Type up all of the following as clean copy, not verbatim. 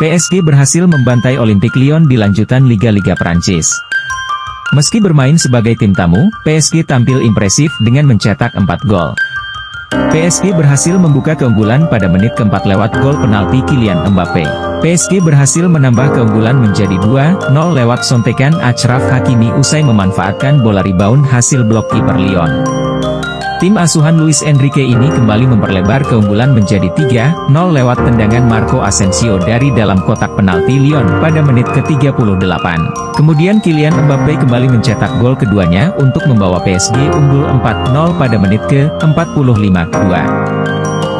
PSG berhasil membantai Olympique Lyon di lanjutan Liga-Liga Prancis. Meski bermain sebagai tim tamu, PSG tampil impresif dengan mencetak 4 gol. PSG berhasil membuka keunggulan pada menit keempat lewat gol penalti Kylian Mbappe. PSG berhasil menambah keunggulan menjadi 2-0 lewat sontekan Achraf Hakimi usai memanfaatkan bola rebound hasil blok kiper Lyon. Tim asuhan Luis Enrique ini kembali memperlebar keunggulan menjadi 3-0 lewat tendangan Marco Asensio dari dalam kotak penalti Lyon pada menit ke-38. Kemudian Kylian Mbappe kembali mencetak gol keduanya untuk membawa PSG unggul 4-0 pada menit ke-45.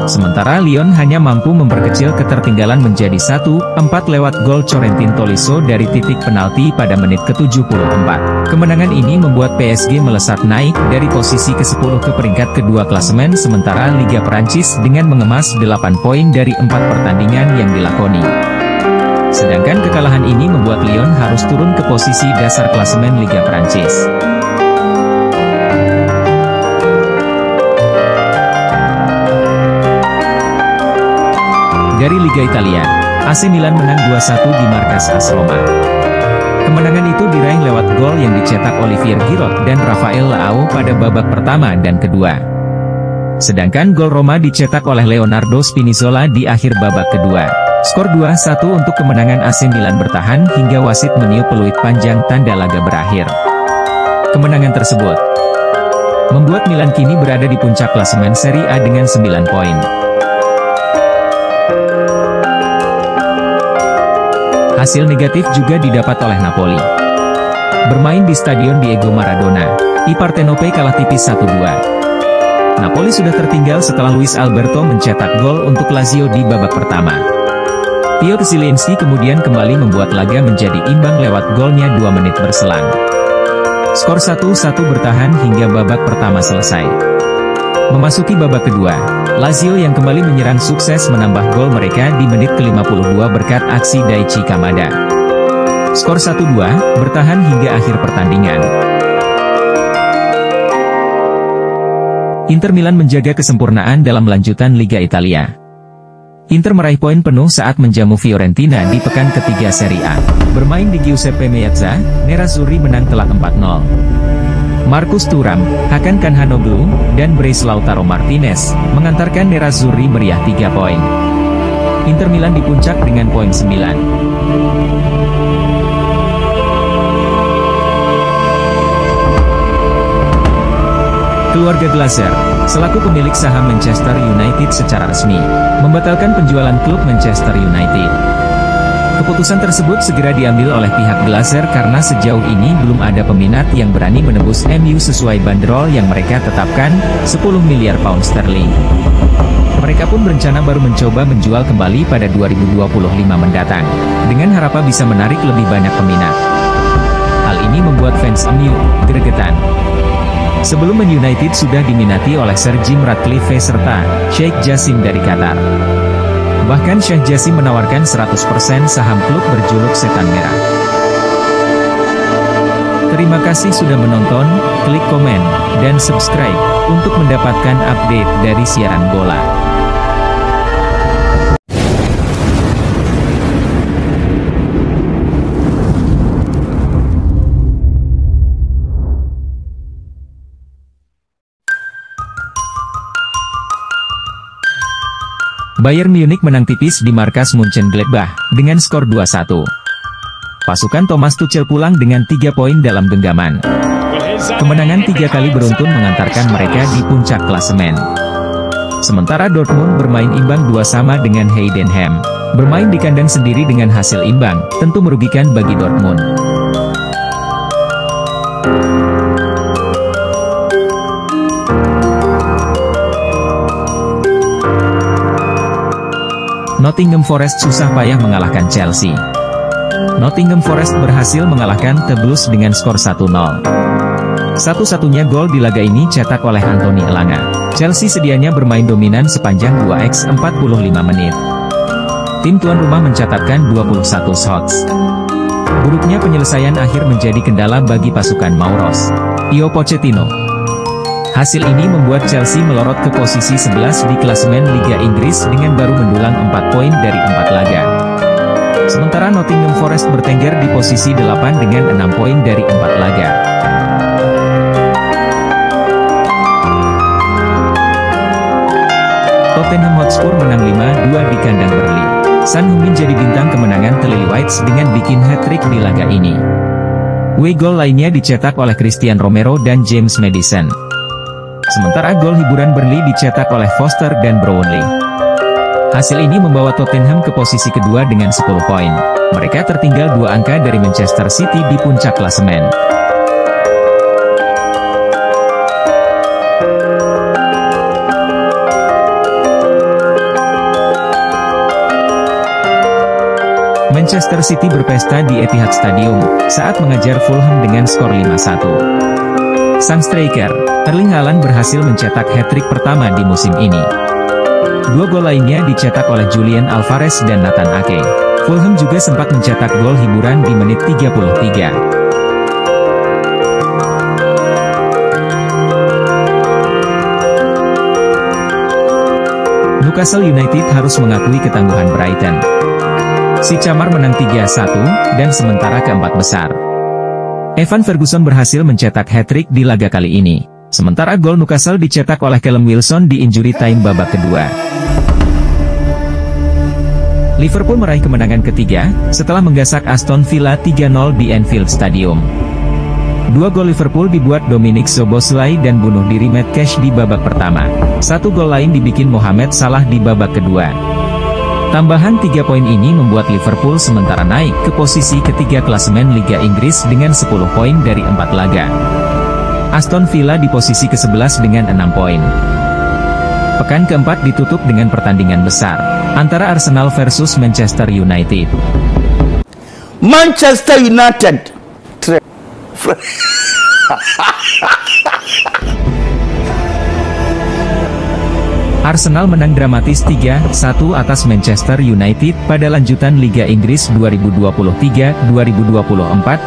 Sementara Lyon hanya mampu memperkecil ketertinggalan menjadi 1-4 lewat gol Corentin Tolisso dari titik penalti pada menit ke-74. Kemenangan ini membuat PSG melesat naik dari posisi ke-10 ke peringkat kedua klasemen sementara Liga Prancis dengan mengemas 8 poin dari 4 pertandingan yang dilakoni. Sedangkan kekalahan ini membuat Lyon harus turun ke posisi dasar klasemen Liga Prancis. Dari Liga Italia, AC Milan menang 2-1 di markas AS Roma. Kemenangan itu diraih lewat gol yang dicetak Olivier Giroud dan Rafael Leao pada babak pertama dan kedua. Sedangkan gol Roma dicetak oleh Leonardo Spinazzola di akhir babak kedua. Skor 2-1 untuk kemenangan AC Milan bertahan hingga wasit meniup peluit panjang tanda laga berakhir. Kemenangan tersebut membuat Milan kini berada di puncak klasemen Serie A dengan 9 poin. Hasil negatif juga didapat oleh Napoli. Bermain di Stadion Diego Maradona, I Partenope kalah tipis 1-2. Napoli sudah tertinggal setelah Luis Alberto mencetak gol untuk Lazio di babak pertama. Piotr Zielinski kemudian kembali membuat laga menjadi imbang lewat golnya 2 menit berselang. Skor 1-1 bertahan hingga babak pertama selesai. Memasuki babak kedua, Lazio yang kembali menyerang sukses menambah gol mereka di menit ke-52 berkat aksi Daichi Kamada. Skor 1-2, bertahan hingga akhir pertandingan. Inter Milan menjaga kesempurnaan dalam lanjutan Liga Italia. Inter meraih poin penuh saat menjamu Fiorentina di pekan ketiga Serie A. Bermain di Giuseppe Meazza, Nerazzurri menang telak 4-0. Marcus Thuram, Hakan Calhanoglu, dan Bryce Lautaro Martinez mengantarkan Nerazzurri meriah 3 poin. Inter Milan di puncak dengan poin 9. Keluarga Glazer, selaku pemilik saham Manchester United secara resmi, membatalkan penjualan klub Manchester United. Keputusan tersebut segera diambil oleh pihak Glazer karena sejauh ini belum ada peminat yang berani menebus MU sesuai bandrol yang mereka tetapkan, 10 miliar pound sterling. Mereka pun berencana baru mencoba menjual kembali pada 2025 mendatang, dengan harapan bisa menarik lebih banyak peminat. Hal ini membuat fans MU gregetan. Sebelum Man United sudah diminati oleh Sir Jim Ratcliffe serta Sheikh Jassim dari Qatar. Bahkan Sheikh Jassim menawarkan 100% saham klub berjuluk Setan Merah. Terima kasih sudah menonton, klik komen, dan subscribe, untuk mendapatkan update dari siaran bola. Bayern Munich menang tipis di markas Mönchengladbach, dengan skor 2-1. Pasukan Thomas Tuchel pulang dengan 3 poin dalam genggaman. Kemenangan 3 kali beruntun mengantarkan mereka di puncak klasemen. Sementara Dortmund bermain imbang 2-2 dengan Heidenheim. Bermain di kandang sendiri dengan hasil imbang, tentu merugikan bagi Dortmund. Nottingham Forest susah payah mengalahkan Chelsea. Nottingham Forest berhasil mengalahkan The Blues dengan skor 1-0. Satu-satunya gol di laga ini cetak oleh Anthony Elanga. Chelsea sedianya bermain dominan sepanjang 2x 45 menit. Tim tuan rumah mencatatkan 21 shots. Buruknya penyelesaian akhir menjadi kendala bagi pasukan Mauros Pochettino. Hasil ini membuat Chelsea melorot ke posisi 11 di klasemen Liga Inggris dengan baru mendulang 4 poin dari 4 laga. Sementara Nottingham Forest bertengger di posisi 8 dengan 6 poin dari 4 laga. Tottenham Hotspur menang 5-2 di kandang Burnley. Son Heung-min jadi bintang kemenangan The Lily-Whites dengan bikin hat-trick di laga ini. Gol lainnya dicetak oleh Christian Romero dan James Maddison. Sementara gol hiburan Burnley dicetak oleh Foster dan Brownlee. Hasil ini membawa Tottenham ke posisi kedua dengan 10 poin. Mereka tertinggal 2 angka dari Manchester City di puncak klasemen. Manchester City berpesta di Etihad Stadium saat mengajar Fulham dengan skor 5-1. Sang striker, Erling Haaland berhasil mencetak hat-trick pertama di musim ini. 2 gol lainnya dicetak oleh Julian Alvarez dan Nathan Ake. Fulham juga sempat mencetak gol hiburan di menit 33. Newcastle United harus mengakui ketangguhan Brighton. Si Camar menang 3-1, dan sementara keempat besar. Evan Ferguson berhasil mencetak hat-trick di laga kali ini. Sementara gol Newcastle dicetak oleh Callum Wilson di injury time babak kedua. Liverpool meraih kemenangan ketiga, setelah menggasak Aston Villa 3-0 di Anfield Stadium. 2 gol Liverpool dibuat Dominic Szoboszlai dan bunuh diri Matt Cash di babak pertama. 1 gol lain dibikin Mohamed Salah di babak kedua. Tambahan 3 poin ini membuat Liverpool sementara naik ke posisi ketiga klasemen Liga Inggris dengan 10 poin dari 4 laga. Aston Villa di posisi ke-11 dengan 6 poin. Pekan keempat ditutup dengan pertandingan besar antara Arsenal versus Manchester United. Manchester United. Arsenal menang dramatis 3-1 atas Manchester United pada lanjutan Liga Inggris 2023-2024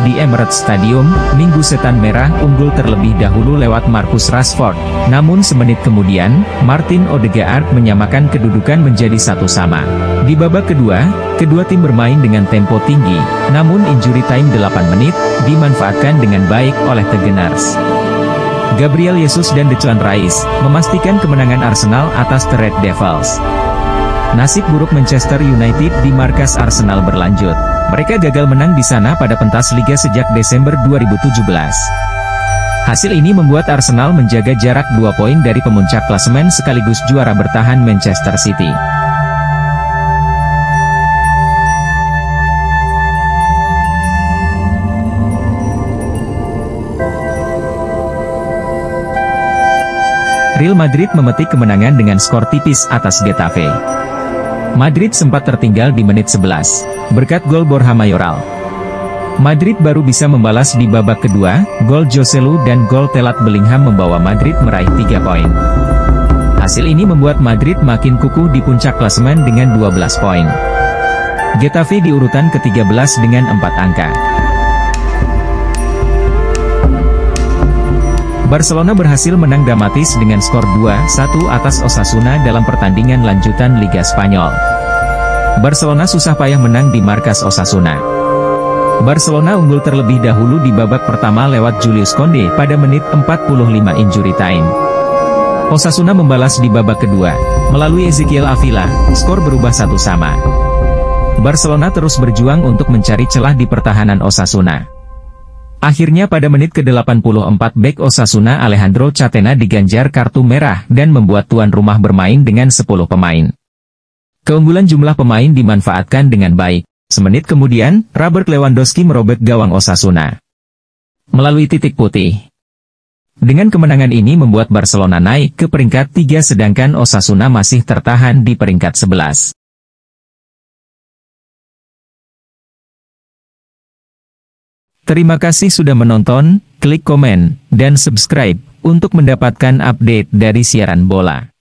di Emirates Stadium. Minggu Setan Merah unggul terlebih dahulu lewat Marcus Rashford. Namun semenit kemudian, Martin Odegaard menyamakan kedudukan menjadi 1-1. Di babak kedua, kedua tim bermain dengan tempo tinggi, namun injury time 8 menit, dimanfaatkan dengan baik oleh The Gunners. Gabriel Jesus dan Declan Rice memastikan kemenangan Arsenal atas The Red Devils. Nasib buruk Manchester United di markas Arsenal berlanjut. Mereka gagal menang di sana pada pentas Liga sejak Desember 2017. Hasil ini membuat Arsenal menjaga jarak 2 poin dari pemuncak klasemen sekaligus juara bertahan Manchester City. Real Madrid memetik kemenangan dengan skor tipis atas Getafe. Madrid sempat tertinggal di menit 11, berkat gol Borja Mayoral. Madrid baru bisa membalas di babak kedua, gol Joselu dan gol Telat Bellingham membawa Madrid meraih 3 poin. Hasil ini membuat Madrid makin kukuh di puncak klasemen dengan 12 poin. Getafe di urutan ke-13 dengan 4 angka. Barcelona berhasil menang dramatis dengan skor 2-1 atas Osasuna dalam pertandingan lanjutan Liga Spanyol. Barcelona susah payah menang di markas Osasuna. Barcelona unggul terlebih dahulu di babak pertama lewat Julius Koundé pada menit 45 injury time. Osasuna membalas di babak kedua, melalui Ezequiel Avila, skor berubah 1-1. Barcelona terus berjuang untuk mencari celah di pertahanan Osasuna. Akhirnya pada menit ke-84 bek Osasuna Alejandro Catena diganjar kartu merah dan membuat tuan rumah bermain dengan 10 pemain. Keunggulan jumlah pemain dimanfaatkan dengan baik. Semenit kemudian, Robert Lewandowski merobek gawang Osasuna melalui titik putih. Dengan kemenangan ini membuat Barcelona naik ke peringkat 3 sedangkan Osasuna masih tertahan di peringkat 11. Terima kasih sudah menonton, klik komen, dan subscribe, untuk mendapatkan update dari siaran bola.